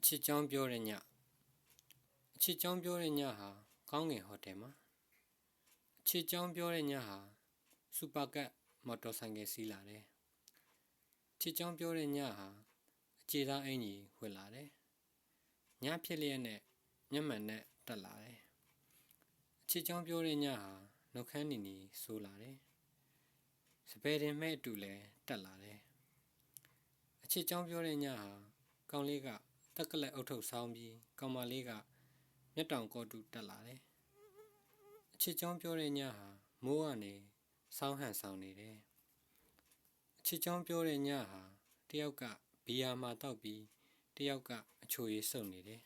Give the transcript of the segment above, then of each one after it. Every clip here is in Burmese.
အချစ်ကြောင်းပြောတဲ့ညအချစ်ကြောင်းပြောတဲ့ညဟာကောင်းကင်ဟိုတယ်မှာအချစ်ကြောင်းပြောတဲ့ညဟာစူပါကတ်မော်တော်ဆိုင်ကယ်စီးလာတယ်အချစ်ကြောင်းပြောတဲ့ညဟာအခြေသားအင်ကြီးဝှက်လာတယ်ညဖြစ်လျက်နဲ့မျက်မှန်နဲ့တက်လာတယ်အချစ်ကြောင်းပြောတဲ့ညဟာနှုတ်ခမ်းနီဆိုးလာတယ်စပယ်တင်မဲ့အတူလဲတက်လာတယ်အချစ်ကြောင်းပြောတဲ့ညဟာကောင်းလေးကတက်ကလက်အုပ်ထုပ်ဆောင်းပြီးကောင်မလေးကမျက်တောင်ကောတူတက်လာတယ်။အချစ်ကြောင်းပြောတဲ့ညဟာမိုးကနေဆောင်းဟန်ဆောင်နေတယ်။အချစ်ကြောင်းပြောတဲ့ညဟာတယောက်ကဘီယာမှာတောက်ပြီးတယောက်ကအချိုရည်စုပ်နေတယ်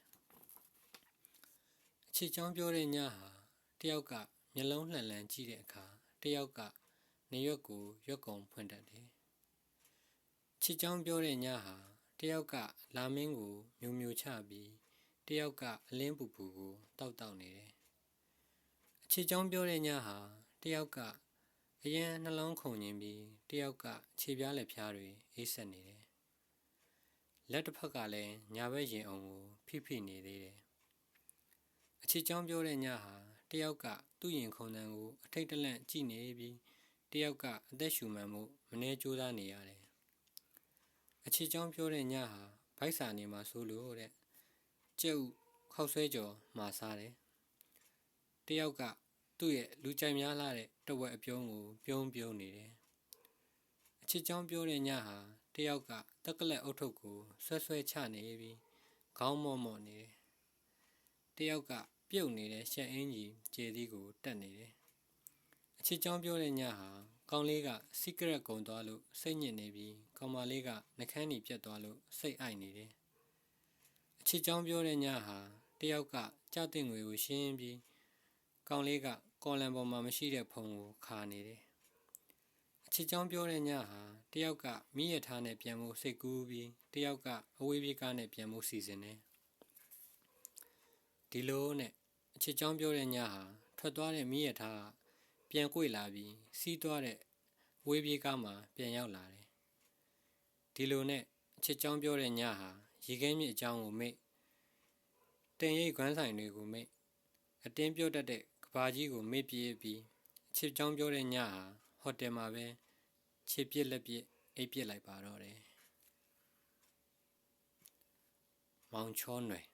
။အချစ်ကြောင်းပြောတဲ့ညဟာတယောက်ကမျက်လုံးလှန်လှန်ကြည့်တဲ့အခါတယောက်ကနေရွက်ကိုရွက်ကုံဖွင့်တတ်တယ်။အချစ်ကြောင်းပြောတဲ့ညဟာတယောက်ကလာမင်းကိုမျိုးချပြီးတယောက်ကအလင်းပူပူကိုတောက်နေတယ်။အချစ်ကြောင်းပြောတဲ့ညဟာတယောက်ကအရင်နှလုံးခုန်ရင်းပြီးတယောက်ကခြေပြားလက်ဖျားတွေအေးဆက်နေတယ်။လက်တစ်ဖက်ကလည်းညာဘက်ရင်အောင်ကိုဖိနေသေးတယ်။အချစ်ကြောင်းပြောတဲ့ညဟာတယောက်ကသူ့ရင်ခုန်တန်းကိုအထိတ်တလန့်ကြည့်နေပြီးတယောက်ကအသက်ရှူမှန်မှုမနှဲကြိုးစားနေရတယ်။အချစ်ကြောင်းပြောတဲ့ညဟာဗိုက်စာနေမှာဆိုလို့တဲ့ကျဲဥခောက်ဆွဲကြော်မှာစားတယ်တယောက်ကသူ့ရဲ့လူကြိုက်များလာတဲ့တဝက်အပြုံးကိုပြုံးနေတယ်အချစ်ကြောင်းပြောတဲ့ညဟာတယောက်ကတက်ကလက်အုပ်ထုပ်ကိုဆွဲချနေပြီးခေါင်းမော့နေတယ်တယောက်ကပြုတ်နေတဲ့ရှက်အင်းကြီးကျေသီးကိုတက်နေတယ်အချစ်ကြောင်းပြောတဲ့ညဟာကောင်းလေးကစီကရက်ကုံသွားလို့စိတ်ညစ်နေပြီးကောင်မလေးကနှကန်းနီပြတ်သွားလို့စိတ်အိုက်နေတယ်အချစ်ကြောင်းပြောတဲ့ညဟာတယောက်ကကြောက်တဲ့ငွေကိုရှင်းပြီးကောင်လေးကကော်လံပေါ်မှာမရှိတဲ့ဖုံကိုခါနေတယ်အချစ်ကြောင်းပြောတဲ့ညဟာတယောက်ကမိရထားနဲ့ပြန်ဖို့စိတ်ကူးပြီးတယောက်ကအဝေးပြေးကားနဲ့ပြန်ဖို့စီစဉ်တယ်ဒီလိုနဲ့အချစ်ကြောင်းပြောတဲ့ညဟာထွက်သွားတဲ့မိရထားကပြန်ကွေ့လာပြီးစီးသွားတဲ့ဝေးပြေးကားမှာပြန်ရောက်လာတယ်ဒီလိုနဲ့အချစ်ကြောင်းပြောတဲ့ညဟာရေခဲမြစ်အကြောင်းကိုမေ့တင်ရိပ်ခွမ်းဆိုင်တွေကိုမေ့အတင်းပြုတ်တတ်တဲ့ကဘာကြီးကိုမေ့ပြေးပြီးအချစ်ကြောင်းပြောတဲ့ညဟာဟိုတယ်မှာပဲခြေပြစ်လက်ပြစ်အိပ်ပစ်လိုက်ပါတော့တယ်မောင်ချောနွယ်